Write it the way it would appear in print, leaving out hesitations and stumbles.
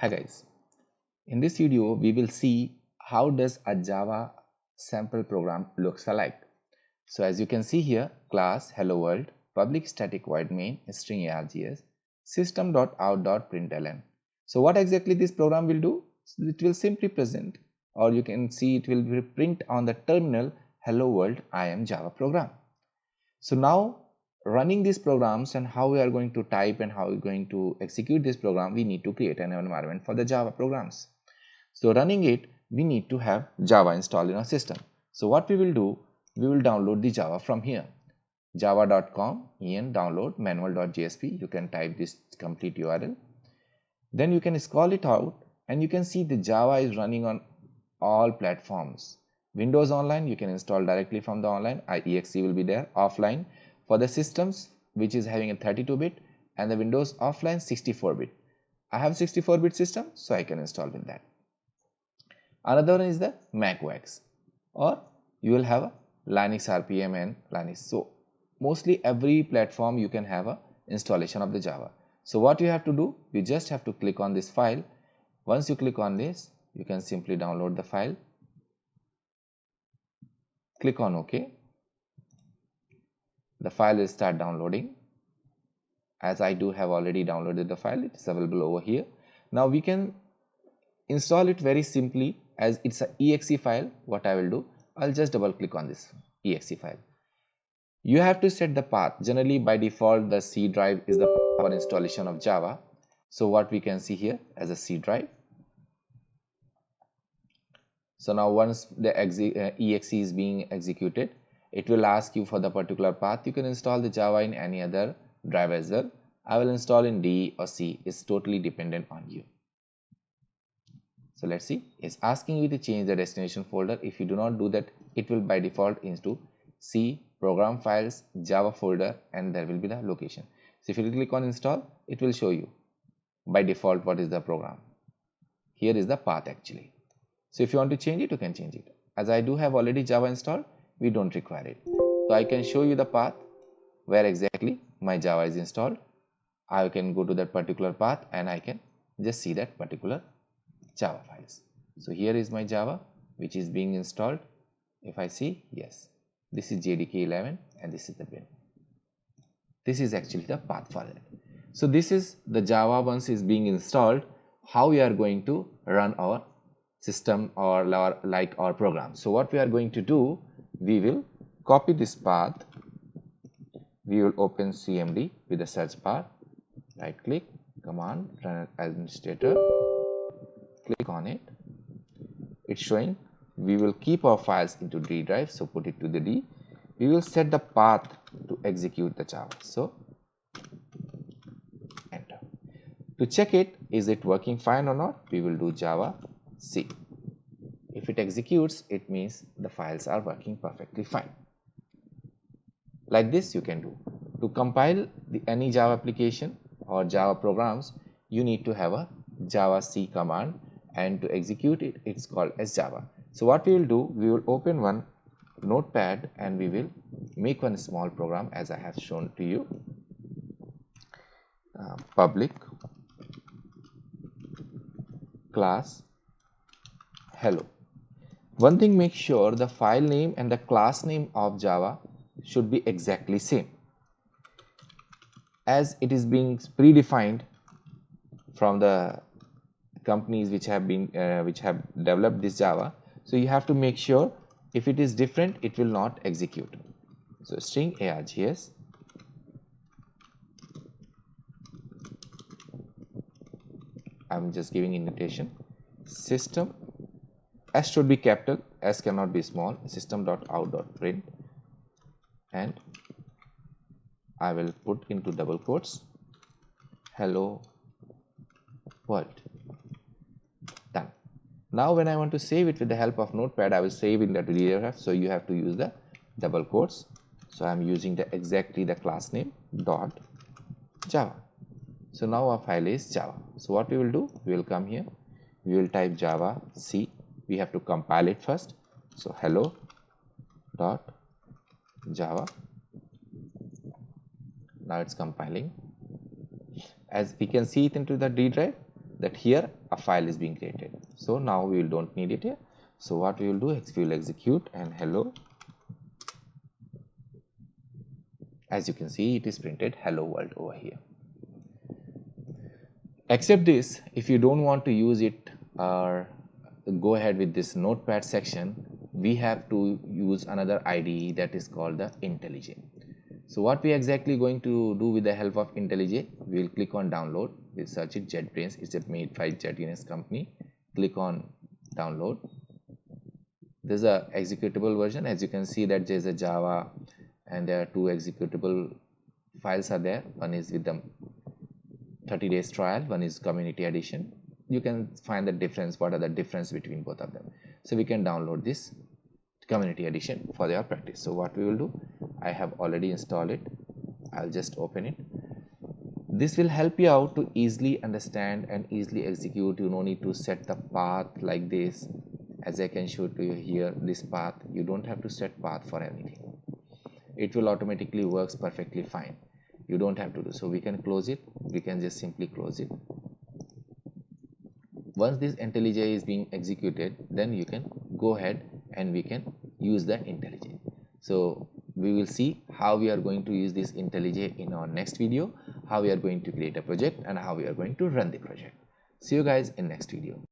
Hi guys, in this video we will see how does a Java sample program looks alike. So as you can see here, class hello world, public static void main string args, system.out.println. So what exactly this program will do? It will simply present, or you can see it will print on the terminal, hello world, I am Java program. So now running these programs and how we are going to type and how we're going to execute this program, we need to create an environment for the Java programs. So running it, we need to have Java installed in our system. So what we will do, we will download the Java from here. java.com en download manual.jsp. You can type this complete URL. Then you can scroll it out and you can see the Java is running on all platforms. Windows Online, you can install directly from the online. exe will be there. Offline, for the systems which is having a 32-bit and the Windows offline 64-bit. I have 64-bit system, so I can install with that. Another one is the Mac OS, or you will have a Linux RPM and Linux. So mostly every platform you can have a installation of the Java. So what you have to do, you just have to click on this file. Once you click on this, you can simply download the file. Click on OK. The file will start downloading. As I do have already downloaded the file, it is available over here. Now we can install it very simply, as it's a exe file. What I will do, I'll just double click on this exe file. You have to set the path. Generally by default the C drive is the path for installation of Java. So what we can see here as a C drive. So now once the exe is being executed, it will ask you for the particular path. You can install the Java in any other drive as well. I will install in D or C. It's totally dependent on you. So let's see, it's asking you to change the destination folder. If you do not do that, it will by default into C program files Java folder, and there will be the location. So if you click on install, it will show you by default what is the program. Here is the path actually. So if you want to change it, you can change it. As I do have already Java installed, we don't require it. So I can show you the path where exactly my Java is installed. I can go to that particular path and I can just see that particular Java files. So here is my Java which is being installed. If I see, yes, this is JDK 11 and this is the bin. This is actually the path for it. So this is the Java once is being installed, how we are going to run our system or like our program. So what we are going to do, we will copy this path. We will open CMD with the search bar, right click, command, run as administrator, click on it. It's showing we will keep our files into D drive, so put it to the D. We will set the path to execute the Java, so enter. To check it, is it working fine or not, we will do Java C. If it executes, it means the files are working perfectly fine. Like this you can do. To compile any Java application or Java programs, you need to have a Java C command, and to execute it, it's called as Java. So what we will do, we will open one notepad and we will make one small program as I have shown to you. Public class hello. One thing, make sure the file name and the class name of Java should be exactly same, as it is being predefined from the companies which have developed this Java. So you have to make sure if it is different, it will not execute. So string args, I'm just giving indentation, system, S should be capital, S cannot be small, system.out.print, and I will put into double quotes hello world. Done. Now when I want to save it with the help of notepad, I will save in the redirect, so you have to use the double quotes. So I am using the exactly the class name dot Java. So now our file is Java. So what we will do, we will come here, we will type Java C. We have to compile it first. So hello dot Java. Now it's compiling. As we can see it into the D drive. that here a file is being created. So now we don't need it here. So what we will do is we will execute and hello. As you can see, it is printed hello world over here. Except this, if you don't want to use it or go ahead with this notepad section, we have to use another IDE that is called the IntelliJ. So what we exactly going to do with the help of IntelliJ, we will click on download. We'll search it JetBrains. It's made by JetBrains company. Click on download. There's a executable version. As you can see that there's a Java and there are two executable files are there. One is with the 30 days trial, one is community edition. You can find the difference, what are the difference between both of them. So we can download this community edition for your practice. So what we will do, I have already installed it. I'll just open it. This will help you out to easily understand and easily execute. You no need to set the path like this. As I can show to you here, this path, you don't have to set path for anything. It will automatically works perfectly fine. You don't have to do so. We can close it. We can just simply close it. Once this IntelliJ is being executed, then you can go ahead and we can use the IntelliJ. So we will see how we are going to use this IntelliJ in our next video, how we are going to create a project and how we are going to run the project. See you guys in next video.